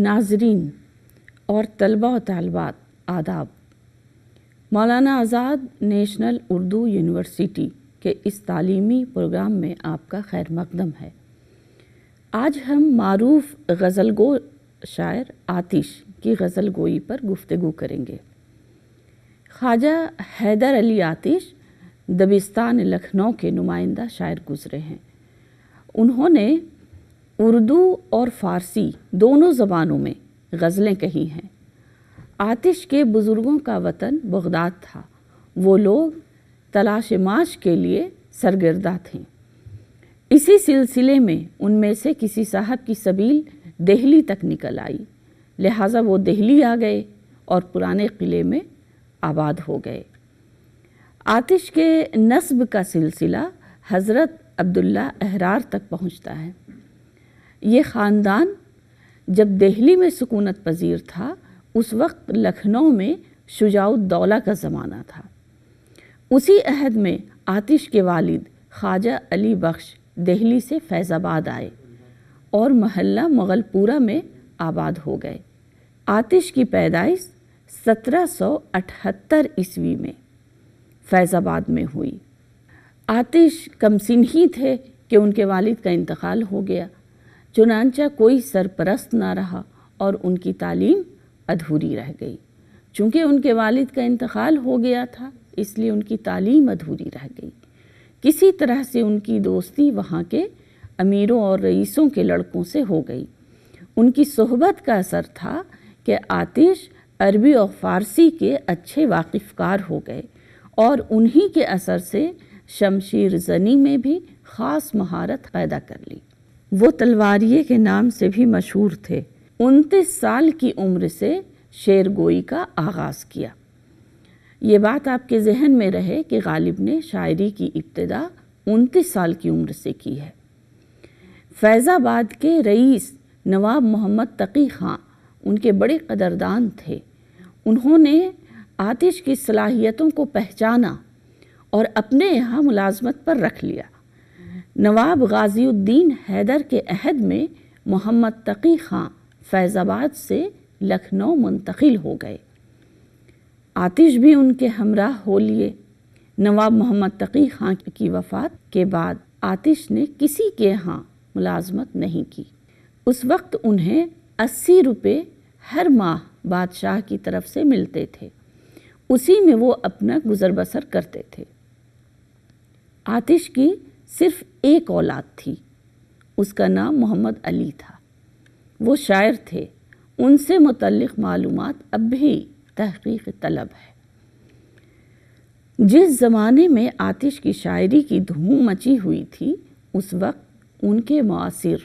ناظرین اور طلبہ و طالبات آداب، مولانا آزاد نیشنل اردو یونیورسٹی کے اس تعلیمی پروگرام میں آپ کا خیر مقدم ہے۔ آج ہم معروف غزل گو شاعر آتش کی غزل گوئی پر گفتگو کریں گے۔ خواجہ حیدر علی آتش دبستان لکھنؤ کے نمائندہ شاعر گزرے ہیں۔ انہوں نے اردو اور فارسی دونوں زبانوں میں غزلیں کہی ہیں۔ آتش کے بزرگوں کا وطن بغداد تھا۔ وہ لوگ تلاش معاش کے لیے سرگردہ تھے۔ اسی سلسلے میں ان میں سے کسی صاحب کی سبیل دہلی تک نکل آئی، لہٰذا وہ دہلی آ گئے اور پرانے قلعے میں آباد ہو گئے۔ آتش کے نسب کا سلسلہ حضرت عبداللہ احرار تک پہنچتا ہے۔ یہ خاندان جب دہلی میں سکونت پذیر تھا، اس وقت لکھنؤ میں شجاع الدولہ کا زمانہ تھا۔ اسی عہد میں آتش کے والد خواجہ علی بخش دہلی سے فیض آباد آئے اور محلہ مغل پورہ میں آباد ہو گئے۔ آتش کی پیدائش 1778 عیسوی میں فیض آباد میں ہوئی۔ آتش کم سن ہی تھے کہ ان کے والد کا انتقال ہو گیا، چنانچہ کوئی سرپرست نہ رہا اور ان کی تعلیم ادھوری رہ گئی۔ چونکہ ان کے والد کا انتقال ہو گیا تھا، اس لیے ان کی تعلیم ادھوری رہ گئی۔ کسی طرح سے ان کی دوستی وہاں کے امیروں اور رئیسوں کے لڑکوں سے ہو گئی۔ ان کی صحبت کا اثر تھا کہ آتش عربی اور فارسی کے اچھے واقف کار ہو گئے اور انہی کے اثر سے شمشیر زنی میں بھی خاص مہارت پیدا کر لی۔ وہ تلواریے کے نام سے بھی مشہور تھے۔ 29 سال کی عمر سے شعر گوئی کا آغاز کیا۔ یہ بات آپ کے ذہن میں رہے کہ غالب نے شاعری کی ابتدا 29 سال کی عمر سے کی ہے۔ فیض آباد کے رئیس نواب محمد تقی خان ان کے بڑے قدردان تھے۔ انہوں نے آتش کی صلاحیتوں کو پہچانا اور اپنے یہاں ملازمت پر رکھ لیا۔ نواب غازی الدین حیدر کے عہد میں محمد تقی خان فیض آباد سے لکھنؤ منتقل ہو گئے۔ آتش بھی ان کے ہمراہ ہو لیے۔ نواب محمد تقی خان کی وفات کے بعد آتش نے کسی کے یہاں ملازمت نہیں کی۔ اس وقت انہیں 80 روپے ہر ماہ بادشاہ کی طرف سے ملتے تھے، اسی میں وہ اپنا گزر بسر کرتے تھے۔ آتش کی صرف ایک اولاد تھی، اس کا نام محمد علی تھا۔ وہ شاعر تھے، ان سے متعلق معلومات اب بھی تحقیق طلب ہے۔ جس زمانے میں آتش کی شاعری کی دھوم مچی ہوئی تھی، اس وقت ان کے معاصر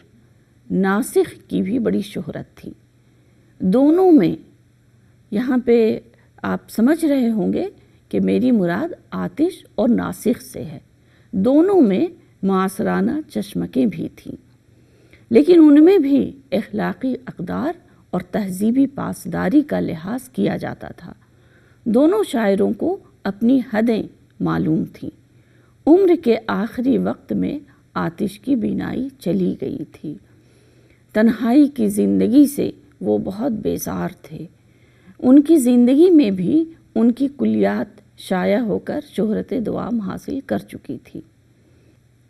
ناسخ کی بھی بڑی شہرت تھی۔ دونوں میں، یہاں پہ آپ سمجھ رہے ہوں گے کہ میری مراد آتش اور ناسخ سے ہے۔ دونوں میں معاصرانہ چشمکیں بھی تھیں، لیکن ان میں بھی اخلاقی اقدار اور تہذیبی پاسداری کا لحاظ کیا جاتا تھا۔ دونوں شاعروں کو اپنی حدیں معلوم تھیں۔ عمر کے آخری وقت میں آتش کی بینائی چلی گئی تھی۔ تنہائی کی زندگی سے وہ بہت بیزار تھے۔ ان کی زندگی میں بھی ان کی کلیات شائع ہو کر شہرت دوام حاصل کر چکی تھی۔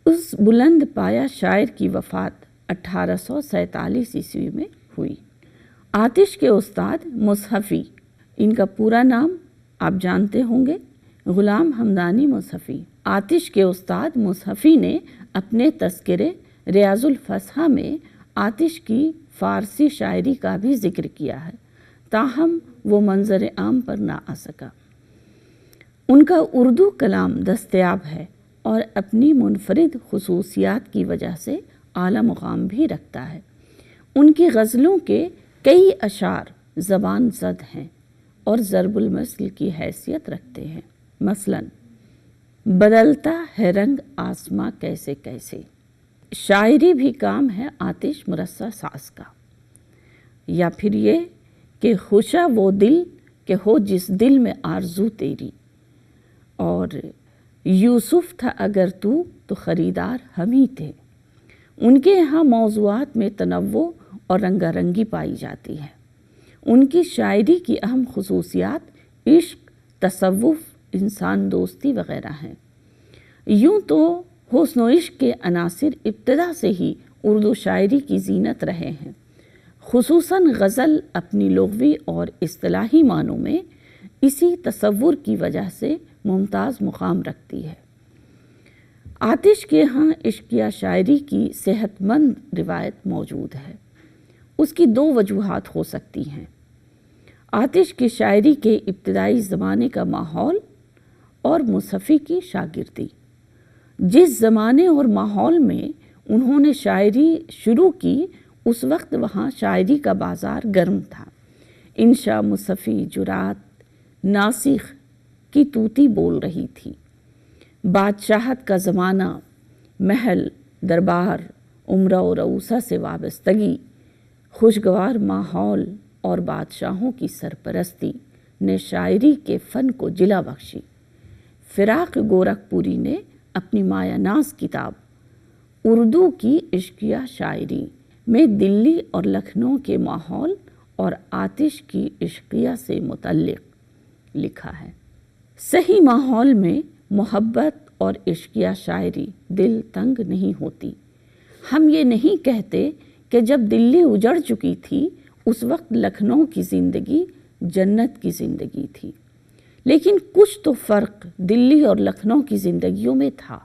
اس بلند پایہ شاعر کی وفات 1847 عیسوی میں ہوئی۔ آتش کے استاد مصحفی، ان کا پورا نام آپ جانتے ہوں گے، غلام حمدانی مصحفی۔ آتش کے استاد مصحفی نے اپنے تذکرے ریاض الفصحى میں آتش کی فارسی شاعری کا بھی ذکر کیا ہے، تاہم وہ منظر عام پر نہ آ سکا۔ ان کا اردو کلام دستیاب ہے اور اپنی منفرد خصوصیات کی وجہ سے اعلیٰ مقام بھی رکھتا ہے۔ ان کی غزلوں کے کئی اشعار زبان زد ہیں اور ضرب المثل کی حیثیت رکھتے ہیں۔ مثلاً بدلتا ہے رنگ آسماں کیسے کیسے، شاعری بھی کام ہے آتش مرصع ساز کا۔ یا پھر یہ کہ خوشا وہ دل کہ ہو جس دل میں آرزو تیری، اور یوسف تھا اگر تو خریدار ہم ہی تھے۔ ان کے یہاں موضوعات میں تنوع اور رنگا رنگی پائی جاتی ہے۔ ان کی شاعری کی اہم خصوصیات عشق، تصوف، انسان دوستی وغیرہ ہیں۔ یوں تو حسن و عشق کے عناصر ابتدا سے ہی اردو شاعری کی زینت رہے ہیں۔ خصوصاً غزل اپنی لغوی اور اصطلاحی معنوں میں اسی تصور کی وجہ سے ممتاز مقام رکھتی ہے۔ آتش کے ہاں عشقیہ شاعری کی صحت مند روایت موجود ہے۔ اس کی دو وجوہات ہو سکتی ہیں۔ آتش کی شاعری کے ابتدائی زمانے کا ماحول اور مصفی کی شاگردی۔ جس زمانے اور ماحول میں انہوں نے شاعری شروع کی اس وقت وہاں شاعری کا بازار گرم تھا۔ انشا، مصفی، جرات، ناسخ کی طوطی بول رہی تھی۔ بادشاہت کا زمانہ، محل، دربار، امرا و رؤسا سے وابستگی، خوشگوار ماحول اور بادشاہوں کی سرپرستی نے شاعری کے فن کو جلا بخشی۔ فراق گورکھپوری نے اپنی مایہ ناز کتاب اردو کی عشقیہ شاعری میں دلی اور لکھنؤ کے ماحول اور آتش کی عشقیہ سے متعلق لکھا ہے۔ صحیح ماحول میں محبت اور عشقیہ شاعری دل تنگ نہیں ہوتی۔ ہم یہ نہیں کہتے کہ جب دلی اجڑ چکی تھی اس وقت لکھنؤ کی زندگی جنت کی زندگی تھی، لیکن کچھ تو فرق دلی اور لکھنؤ کی زندگیوں میں تھا۔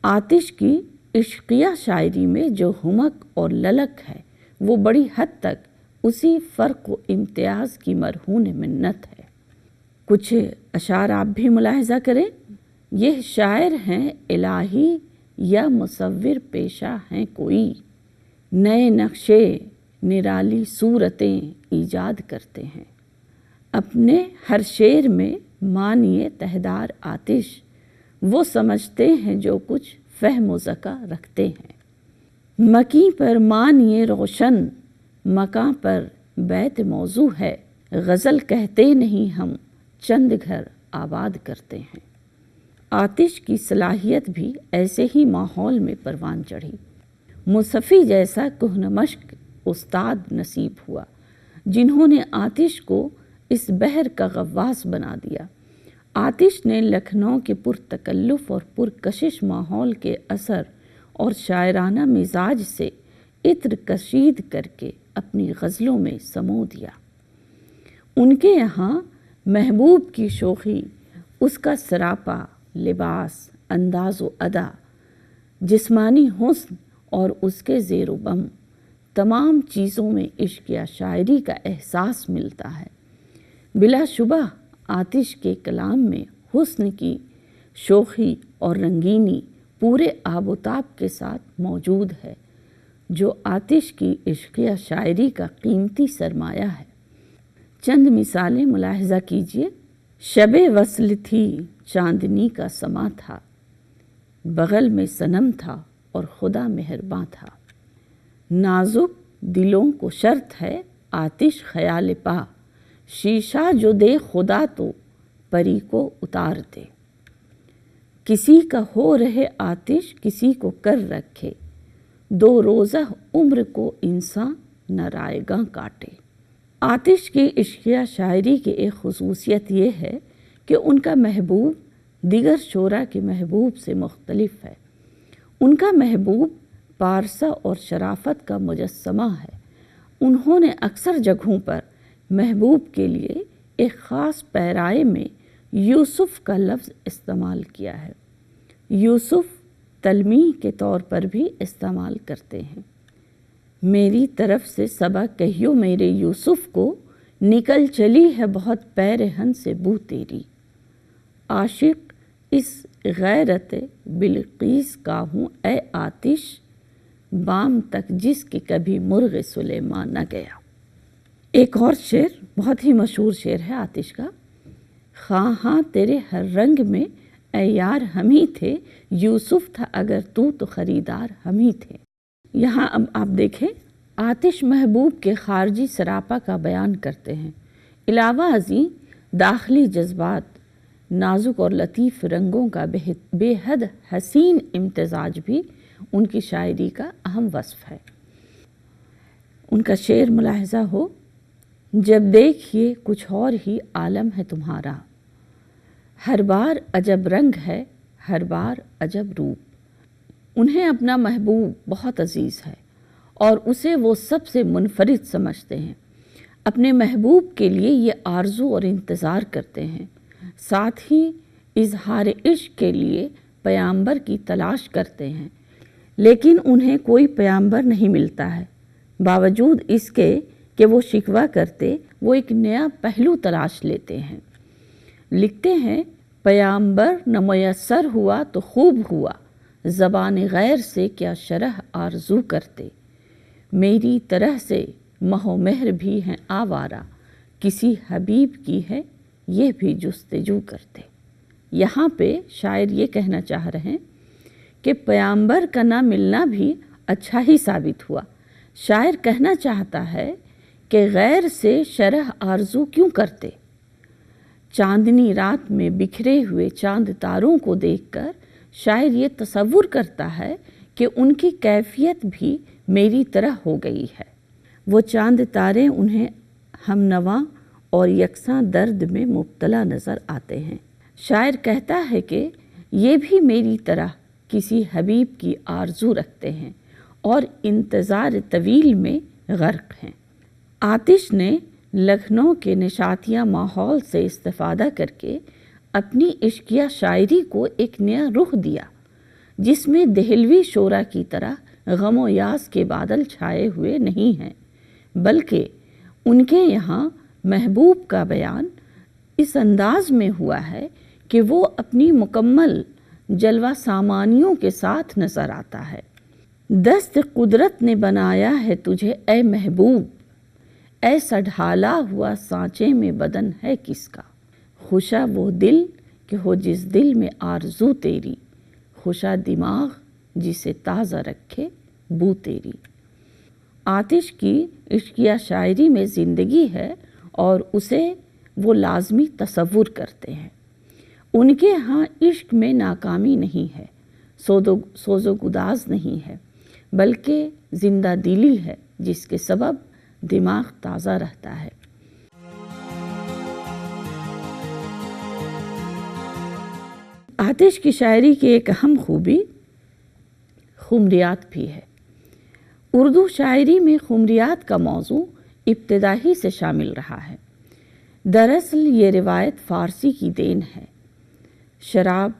آتش کی عشقیہ شاعری میں جو ہمک اور للک ہے وہ بڑی حد تک اسی فرق و امتیاز کی مرہون منت ہے۔ کچھ اشعار آپ بھی ملاحظہ کریں۔ یہ شاعر ہیں الہی یا مصور پیشہ ہیں کوئی، نئے نقشے نرالی صورتیں ایجاد کرتے ہیں۔ اپنے ہر شعر میں معنی تہدار آتش وہ سمجھتے ہیں جو کچھ فہم و ذکا رکھتے ہیں۔ مکیں پر معنی روشن، مکاں پر بیت موضوع ہے، غزل کہتے نہیں ہم چند گھر آباد کرتے ہیں۔ آتش کی صلاحیت بھی ایسے ہی ماحول میں پروان چڑھی۔ مصفی جیسا کہنہ مشق استاد نصیب ہوا جنہوں نے آتش کو اس بحر کا غواص بنا دیا۔ آتش نے لکھنؤ کے پرتکلف اور پرکشش ماحول کے اثر اور شاعرانہ مزاج سے عطر کشید کر کے اپنی غزلوں میں سمو دیا۔ ان کے یہاں محبوب کی شوخی، اس کا سراپا، لباس، انداز و ادا، جسمانی حسن اور اس کے زیر و بم، تمام چیزوں میں عشقیہ شاعری کا احساس ملتا ہے۔ بلا شبہ آتش کے کلام میں حسن کی شوخی اور رنگینی پورے آب و تاب کے ساتھ موجود ہے، جو آتش کی عشقیہ شاعری کا قیمتی سرمایہ ہے۔ چند مثالیں ملاحظہ کیجیے۔ شب وصل تھی، چاندنی کا سما تھا، بغل میں صنم تھا اور خدا مہرباں تھا۔ نازک دلوں کو شرط ہے آتش خیال پا، شیشہ جو دے خدا تو پری کو اتار دے۔ کسی کا ہو رہے آتش کسی کو کر رکھے، دو روزہ عمر کو انسان نہ رائے گاں کاٹے۔ آتش کی عشقیہ شاعری کی ایک خصوصیت یہ ہے کہ ان کا محبوب دیگر شعراء کے محبوب سے مختلف ہے۔ ان کا محبوب پارسا اور شرافت کا مجسمہ ہے۔ انہوں نے اکثر جگہوں پر محبوب کے لیے ایک خاص پیرائے میں یوسف کا لفظ استعمال کیا ہے۔ یوسف تلمیح کے طور پر بھی استعمال کرتے ہیں۔ میری طرف سے صبا کہیو میرے یوسف کو، نکل چلی ہے بہت پیرہن سے بو تیری۔ عاشق اس غیرت بلقیس کا ہوں اے آتش، بام تک جس کے کبھی مرغ سلیمان نہ گیا۔ ایک اور شعر بہت ہی مشہور شعر ہے آتش کا۔ خواہاں تیرے ہر رنگ میں اے یار ہم ہی تھے، یوسف تھا اگر تو خریدار ہم ہی تھے۔ یہاں اب آپ دیکھیں آتش محبوب کے خارجی سراپا کا بیان کرتے ہیں۔ علاوہ ازیں داخلی جذبات، نازک اور لطیف رنگوں کا بے حد حسین امتزاج بھی ان کی شاعری کا اہم وصف ہے۔ ان کا شعر ملاحظہ ہو: جب دیکھیے کچھ اور ہی عالم ہے تمہارا، ہر بار عجب رنگ ہے، ہر بار عجب روپ۔ انہیں اپنا محبوب بہت عزیز ہے اور اسے وہ سب سے منفرد سمجھتے ہیں۔ اپنے محبوب کے لیے یہ آرزو اور انتظار کرتے ہیں، ساتھ ہی اظہار عشق کے لیے پیامبر کی تلاش کرتے ہیں، لیکن انہیں کوئی پیامبر نہیں ملتا ہے۔ باوجود اس کے کہ وہ شکوہ کرتے، وہ ایک نیا پہلو تلاش لیتے ہیں۔ لکھتے ہیں: پیامبر نہ میسر ہوا تو خوب ہوا، زبان غیر سے کیا شرح آرزو کرتے۔ میری طرح سے مہ و مہر بھی ہیں آوارہ، کسی حبیب کی ہے یہ بھی جستجو کرتے۔ یہاں پہ شاعر یہ کہنا چاہ رہے ہیں کہ پیامبر کا نہ ملنا بھی اچھا ہی ثابت ہوا۔ شاعر کہنا چاہتا ہے کہ غیر سے شرح آرزو کیوں کرتے؟ چاندنی رات میں بکھرے ہوئے چاند تاروں کو دیکھ کر شاعر یہ تصور کرتا ہے کہ ان کی کیفیت بھی میری طرح ہو گئی ہے۔ وہ چاند تارے انہیں ہم نواں اور یکساں درد میں مبتلا نظر آتے ہیں۔ شاعر کہتا ہے کہ یہ بھی میری طرح کسی حبیب کی آرزو رکھتے ہیں اور انتظار طویل میں غرق ہیں۔ آتش نے لکھنؤ کے نشاتیہ ماحول سے استفادہ کر کے اپنی عشقیہ شاعری کو ایک نیا رخ دیا، جس میں دہلوی شعرا کی طرح غم و یاس کے بادل چھائے ہوئے نہیں ہیں، بلکہ ان کے یہاں محبوب کا بیان اس انداز میں ہوا ہے کہ وہ اپنی مکمل جلوہ سامانیوں کے ساتھ نظر آتا ہے۔ دست قدرت نے بنایا ہے تجھے اے محبوب، ایسا ڈھالا ہوا سانچے میں بدن ہے کس کا۔ خوشا وہ دل کہ ہو جس دل میں آرزو تیری، خوشا دماغ جسے تازہ رکھے بو تیری۔ آتش کی عشقیہ شاعری میں زندگی ہے اور اسے وہ لازمی تصور کرتے ہیں۔ ان کے ہاں عشق میں ناکامی نہیں ہے، سوز و گداز نہیں ہے، بلکہ زندہ دلی ہے جس کے سبب دماغ تازہ رہتا ہے۔ آتش کی شاعری کی ایک اہم خوبی خمریات بھی ہے۔ اردو شاعری میں خمریات کا موضوع ابتدا ہی سے شامل رہا ہے۔ دراصل یہ روایت فارسی کی دین ہے۔ شراب،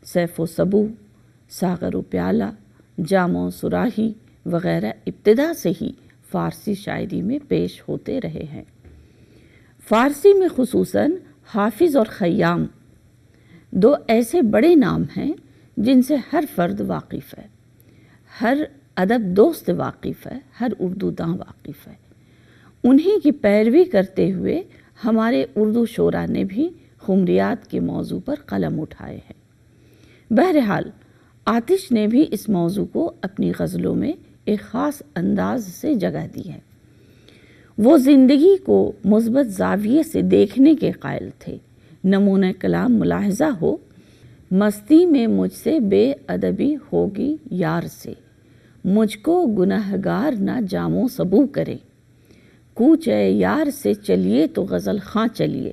سیف و سبو، ساغر و پیالہ، جام و صراحی وغیرہ ابتدا سے ہی فارسی شاعری میں پیش ہوتے رہے ہیں۔ فارسی میں خصوصاً حافظ اور خیام دو ایسے بڑے نام ہیں جن سے ہر فرد واقف ہے، ہر ادب دوست واقف ہے، ہر اردو داں واقف ہے۔ انہی کی پیروی کرتے ہوئے ہمارے اردو شعراء نے بھی خمریات کے موضوع پر قلم اٹھائے ہیں۔ بہرحال آتش نے بھی اس موضوع کو اپنی غزلوں میں ایک خاص انداز سے جگہ دی ہے۔ وہ زندگی کو مثبت زاویے سے دیکھنے کے قائل تھے۔ نمونہ کلام ملاحظہ ہو: مستی میں مجھ سے بے ادبی ہوگی یار سے، مجھ کو گنہگار نہ جام و سبو کرے، کوچ اے یار سے چلیے تو غزل خاں چلیے،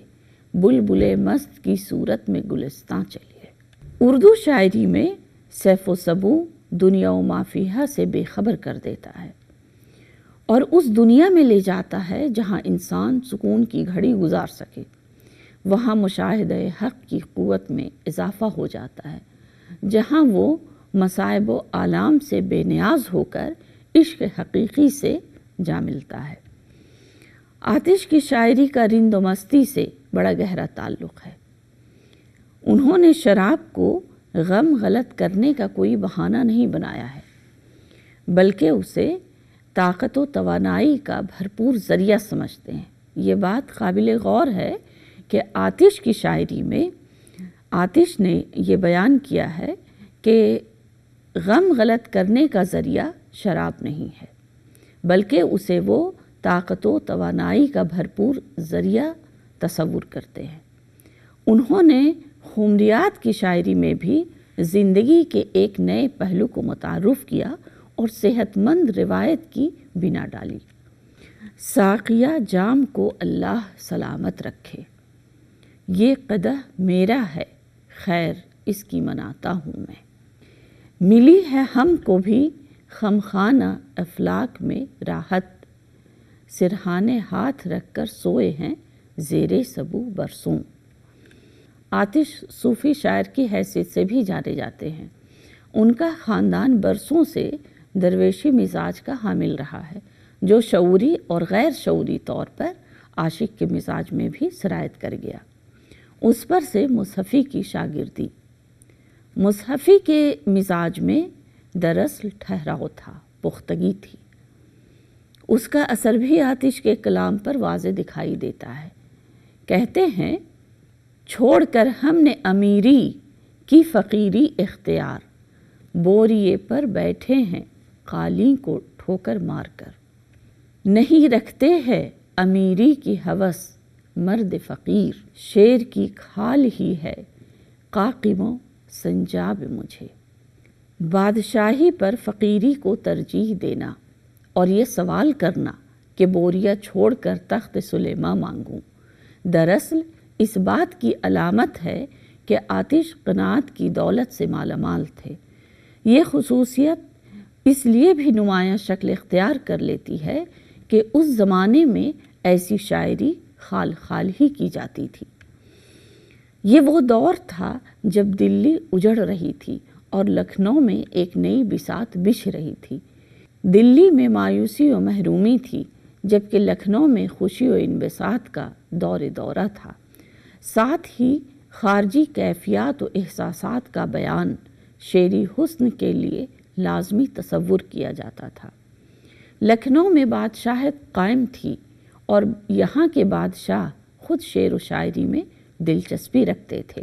بلبل مست کی صورت میں گلستاں چلیے۔ اردو شاعری میں سیف و سبو دنیا و ما فیہا سے بے خبر کر دیتا ہے اور اس دنیا میں لے جاتا ہے جہاں انسان سکون کی گھڑی گزار سکے۔ وہاں مشاہدہ حق کی قوت میں اضافہ ہو جاتا ہے، جہاں وہ مصائب و آلام سے بے نیاز ہو کر عشق حقیقی سے جا ملتا ہے۔ آتش کی شاعری کا رند و مستی سے بڑا گہرا تعلق ہے۔ انہوں نے شراب کو غم غلط کرنے کا کوئی بہانہ نہیں بنایا ہے، بلکہ اسے طاقت و توانائی کا بھرپور ذریعہ سمجھتے ہیں۔ یہ بات قابل غور ہے کہ آتش کی شاعری میں آتش نے یہ بیان کیا ہے کہ غم غلط کرنے کا ذریعہ شراب نہیں ہے، بلکہ اسے وہ طاقت و توانائی کا بھرپور ذریعہ تصور کرتے ہیں۔ انہوں نے خمریات کی شاعری میں بھی زندگی کے ایک نئے پہلو کو متعارف کیا اور صحت مند روایت کی بنا ڈالی۔ ساقیہ جام کو اللہ سلامت رکھے، یہ قدح میرا ہے، خیر اس کی مناتا ہوں میں۔ ملی ہے ہم کو بھی خمخانہ افلاک میں راحت، سرہانے ہاتھ رکھ کر سوئے ہیں زیر سبو برسوں۔ آتش صوفی شاعر کی حیثیت سے بھی جانے جاتے ہیں۔ ان کا خاندان برسوں سے درویشی مزاج کا حامل رہا ہے، جو شعوری اور غیر شعوری طور پر عاشق کے مزاج میں بھی سرایت کر گیا۔ اس پر سے مصحفی کی شاگردی۔ مصحفی کے مزاج میں دراصل ٹھہراؤ تھا، پختگی تھی۔ اس کا اثر بھی آتش کے کلام پر واضح دکھائی دیتا ہے۔ کہتے ہیں، چھوڑ کر ہم نے امیری کی فقیری اختیار، بوریے پر بیٹھے ہیں قالین کو ٹھوکر مار کر۔ نہیں رکھتے ہیں امیری کی ہوس مرد فقیر، شیر کی کھال ہی ہے قاقم و سنجاب مجھے۔ بادشاہی پر فقیری کو ترجیح دینا اور یہ سوال کرنا کہ بوریا چھوڑ کر تخت سلیماں مانگوں، دراصل اس بات کی علامت ہے کہ آتش قناعت کی دولت سے مالا مال تھے۔ یہ خصوصیت اس لیے بھی نمایاں شکل اختیار کر لیتی ہے کہ اس زمانے میں ایسی شاعری خال خال ہی کی جاتی تھی۔ یہ وہ دور تھا جب دلی اجڑ رہی تھی اور لکھنؤ میں ایک نئی بساط بچھ رہی تھی۔ دلی میں مایوسی و محرومی تھی، جبکہ لکھنؤ میں خوشی و انبساط کا دورہ تھا۔ ساتھ ہی خارجی کیفیات و احساسات کا بیان شعری حسن کے لیے لازمی تصور کیا جاتا تھا۔ لکھنؤ میں بادشاہت قائم تھی اور یہاں کے بادشاہ خود شعر و شاعری میں دلچسپی رکھتے تھے۔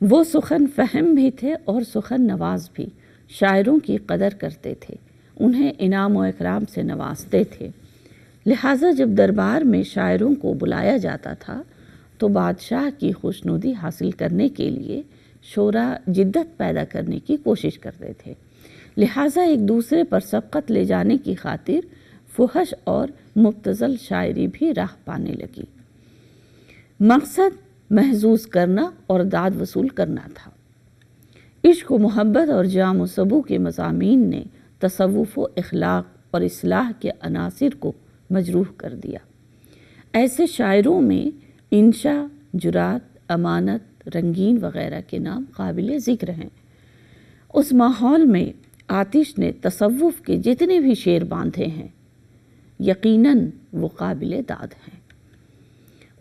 وہ سخن فہم بھی تھے اور سخن نواز بھی، شاعروں کی قدر کرتے تھے، انہیں انعام و اکرام سے نوازتے تھے۔ لہٰذا جب دربار میں شاعروں کو بلایا جاتا تھا تو بادشاہ کی خوشنودی حاصل کرنے کے لیے شعراء جدت پیدا کرنے کی کوشش کرتے تھے۔ لہٰذا ایک دوسرے پر سبقت لے جانے کی خاطر فحش اور مبتذل شاعری بھی راہ پانے لگی۔ مقصد محظوظ کرنا اور داد وصول کرنا تھا۔ عشق و محبت اور جام و سبو کے مضامین نے تصوف و اخلاق اور اصلاح کے عناصر کو مجروح کر دیا۔ ایسے شاعروں میں انشا، جرات، امانت، رنگین وغیرہ کے نام قابل ذکر ہیں۔ اس ماحول میں آتش نے تصوف کے جتنے بھی شعر باندھے ہیں، یقیناً وہ قابل داد ہیں۔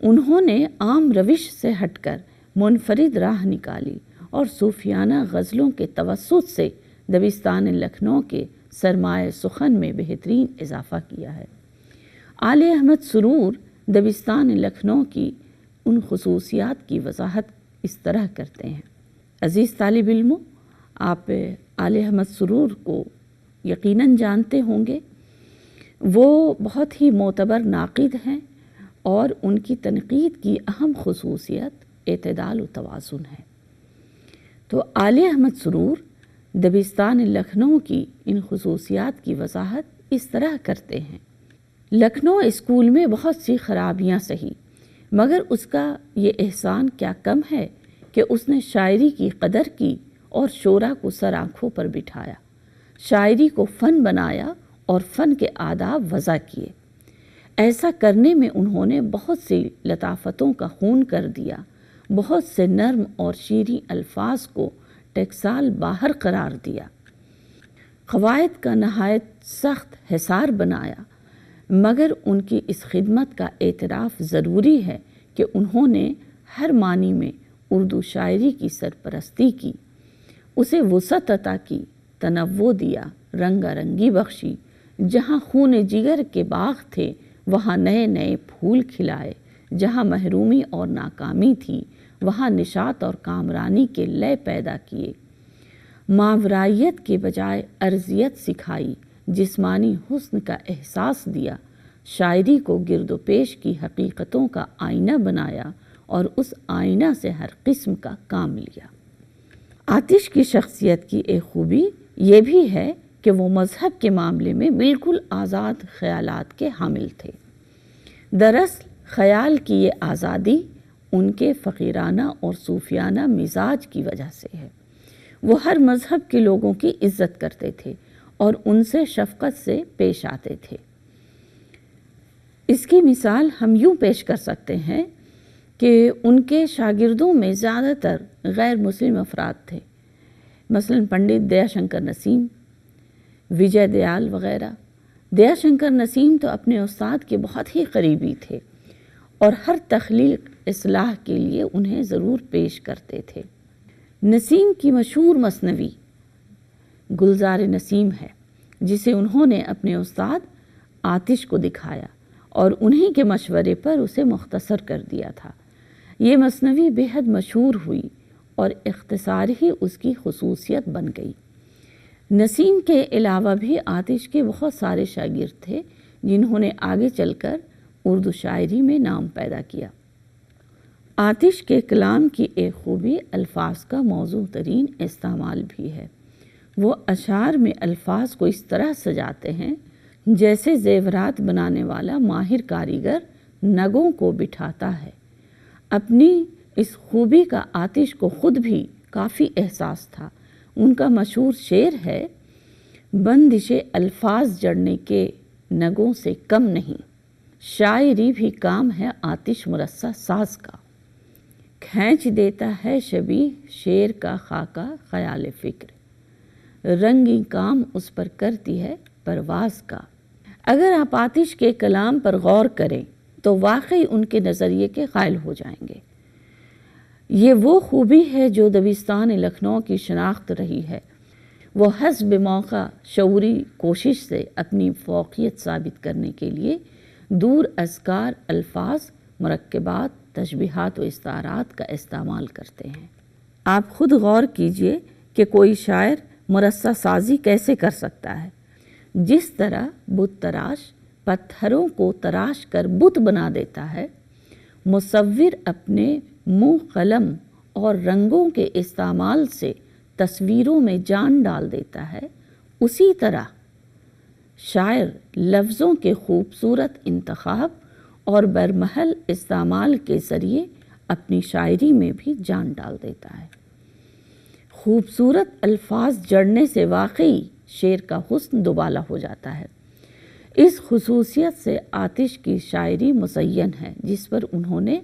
انہوں نے عام روش سے ہٹ کر منفرد راہ نکالی اور صوفیانہ غزلوں کے توسط سے دبستان لکھنؤ کے سرمایہ سخن میں بہترین اضافہ کیا ہے۔ آل احمد سرور دبستان لکھنؤ کی ان خصوصیات کی وضاحت اس طرح کرتے ہیں۔ عزیز طالب علموں، آپ آل احمد سرور کو یقیناً جانتے ہوں گے۔ وہ بہت ہی معتبر ناقد ہیں اور ان کی تنقید کی اہم خصوصیت اعتدال و توازن ہے۔ تو آل احمد سرور دبستان لکھنؤ کی ان خصوصیات کی وضاحت اس طرح کرتے ہیں۔ لکھنؤ اسکول میں بہت سی خرابیاں سہی، مگر اس کا یہ احسان کیا کم ہے کہ اس نے شاعری کی قدر کی اور شعراء کو سر آنکھوں پر بٹھایا، شاعری کو فن بنایا اور فن کے آداب وضع کیے۔ ایسا کرنے میں انہوں نے بہت سی لطافتوں کا خون کر دیا، بہت سے نرم اور شیریں الفاظ کو ٹکسال باہر قرار دیا، قواعد کا نہایت سخت حصار بنایا۔ مگر ان کی اس خدمت کا اعتراف ضروری ہے کہ انہوں نے ہر معنی میں اردو شاعری کی سرپرستی کی، اسے وسعت عطا کی، تنوع دیا، رنگا رنگی بخشی۔ جہاں خون جگر کے باغ تھے وہاں نئے نئے پھول کھلائے، جہاں محرومی اور ناکامی تھی وہاں نشاط اور کامرانی کے لے پیدا کیے۔ ماورائیت کے بجائے ارضیت سکھائی، جسمانی حسن کا احساس دیا، شاعری کو گرد و پیش کی حقیقتوں کا آئینہ بنایا اور اس آئینہ سے ہر قسم کا کام لیا۔ آتش کی شخصیت کی ایک خوبی یہ بھی ہے کہ وہ مذہب کے معاملے میں بالکل آزاد خیالات کے حامل تھے۔ دراصل خیال کی یہ آزادی ان کے فقیرانہ اور صوفیانہ مزاج کی وجہ سے ہے۔ وہ ہر مذہب کے لوگوں کی عزت کرتے تھے اور ان سے شفقت سے پیش آتے تھے۔ اس کی مثال ہم یوں پیش کر سکتے ہیں کہ ان کے شاگردوں میں زیادہ تر غیر مسلم افراد تھے، مثلاً پنڈت دیا شنکر نسیم، وجے دیال وغیرہ۔ دیا شنکر نسیم تو اپنے استاد کے بہت ہی قریبی تھے اور ہر تخلیق اصلاح کے لیے انہیں ضرور پیش کرتے تھے۔ نسیم کی مشہور مثنوی گلزار نسیم ہے، جسے انہوں نے اپنے استاد آتش کو دکھایا اور انہی کے مشورے پر اسے مختصر کر دیا تھا۔ یہ مثنوی بے حد مشہور ہوئی اور اختصار ہی اس کی خصوصیت بن گئی۔ نسیم کے علاوہ بھی آتش کے بہت سارے شاگرد تھے جنہوں نے آگے چل کر اردو شاعری میں نام پیدا کیا۔ آتش کے کلام کی ایک خوبی الفاظ کا موزوں ترین استعمال بھی ہے۔ وہ اشعار میں الفاظ کو اس طرح سجاتے ہیں جیسے زیورات بنانے والا ماہر کاریگر نگوں کو بٹھاتا ہے۔ اپنی اس خوبی کا آتش کو خود بھی کافی احساس تھا۔ ان کا مشہور شعر ہے، بندش الفاظ جڑنے کے نگوں سے کم نہیں، شاعری بھی کام ہے آتش مرصع ساز کا، کھینچ دیتا ہے شبیہ شعر کا خاکہ خیال فکر، رنگی کام اس پر کرتی ہے پرواز کا۔ اگر آپ آتش کے کلام پر غور کریں تو واقعی ان کے نظریے کے قائل ہو جائیں گے۔ یہ وہ خوبی ہے جو دبستان لکھنؤ کی شناخت رہی ہے۔ وہ حسب موقع شعوری کوشش سے اپنی فوقیت ثابت کرنے کے لیے دور اذکار الفاظ، مرکبات، تشبیہات و استعارات کا استعمال کرتے ہیں۔ آپ خود غور کیجئے کہ کوئی شاعر مرصع سازی کیسے کر سکتا ہے۔ جس طرح بت تراش پتھروں کو تراش کر بت بنا دیتا ہے، مصور اپنے منہ قلم اور رنگوں کے استعمال سے تصویروں میں جان ڈال دیتا ہے، اسی طرح شاعر لفظوں کے خوبصورت انتخاب اور برمحل استعمال کے ذریعے اپنی شاعری میں بھی جان ڈال دیتا ہے۔ خوبصورت الفاظ جڑنے سے واقعی شعر کا حسن دوبالا ہو جاتا ہے۔ اس خصوصیت سے آتش کی شاعری مزین ہے، جس پر انہوں نے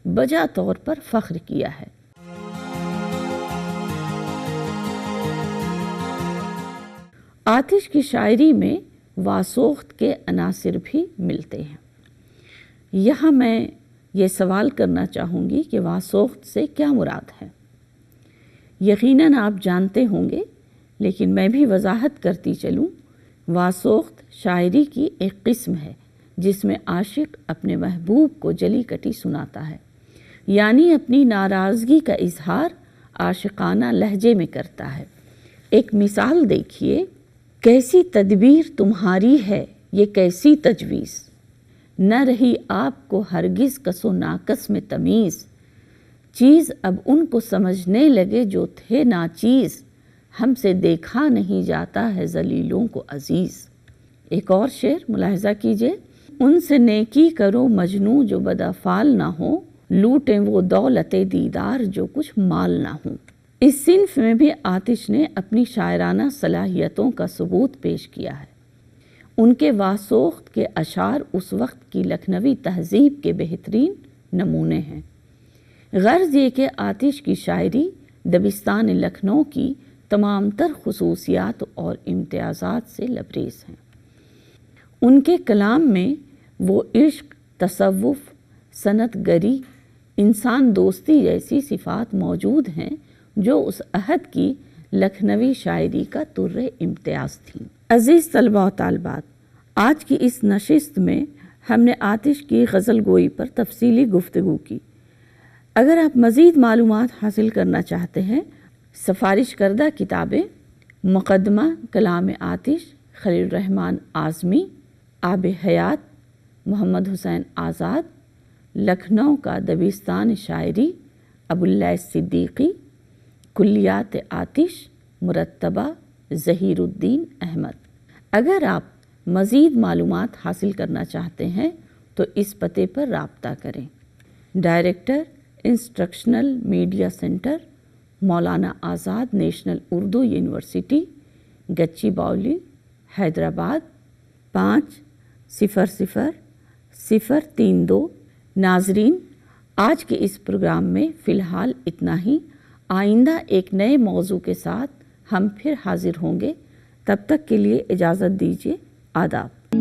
بجا طور پر فخر کیا ہے۔ آتش کی شاعری میں واسوخت کے عناصر بھی ملتے ہیں۔ یہاں میں یہ سوال کرنا چاہوں گی کہ واسوخت سے کیا مراد ہے؟ یقیناً آپ جانتے ہوں گے، لیکن میں بھی وضاحت کرتی چلوں۔ واسوخت شاعری کی ایک قسم ہے جس میں عاشق اپنے محبوب کو جلی کٹی سناتا ہے، یعنی اپنی ناراضگی کا اظہار عاشقانہ لہجے میں کرتا ہے۔ ایک مثال دیکھیے، کیسی تدبیر تمہاری ہے یہ کیسی تجویز، نہ رہی آپ کو ہرگز کس و ناقص میں تمیز، چیز اب ان کو سمجھنے لگے جو تھے ناچیز، ہم سے دیکھا نہیں جاتا ہے ذلیلوں کو عزیز۔ ایک اور شعر ملاحظہ کیجئے، ان سے نیکی کرو مجنوں جو بدافعال نہ ہو، لوٹیں وہ دولت دیدار جو کچھ مال نہ ہوں۔ اس صنف میں بھی آتش نے اپنی شاعرانہ صلاحیتوں کا ثبوت پیش کیا ہے۔ ان کے واسوخت کے اشعار اس وقت کی لکھنوی تہذیب کے بہترین نمونے ہیں۔ غرض یہ کہ آتش کی شاعری دبستان لکھنؤ کی تمام تر خصوصیات اور امتیازات سے لبریز ہیں۔ ان کے کلام میں وہ عشق، تصوف، صنعت گری، انسان دوستی جیسی صفات موجود ہیں جو اس عہد کی لکھنوی شاعری کا در امتیاز تھیں۔ عزیز طلباء و طالبات، آج کی اس نشست میں ہم نے آتش کی غزل گوئی پر تفصیلی گفتگو کی۔ اگر آپ مزید معلومات حاصل کرنا چاہتے ہیں، سفارش کردہ کتابیں مقدمہ کلام آتش خلیل الرحمن اعظمی، آب حیات محمد حسین آزاد، لکھنؤ کا دبستان شاعری ابواللیث صدیقی، کلیات آتش مرتبہ ظہیر الدین احمد۔ اگر آپ مزید معلومات حاصل کرنا چاہتے ہیں تو اس پتے پر رابطہ کریں۔ Director instructional media centre, Maulana Azad national Urdu university, گچی باؤلی، حیدرآباد 500032۔ ناظرین، آج کے اس پروگرام میں فی الحال اتنا ہی۔ آئندہ ایک نئے موضوع کے ساتھ ہم پھر حاضر ہوں گے۔ تب تک کے لیے اجازت دیجیے۔ آداب۔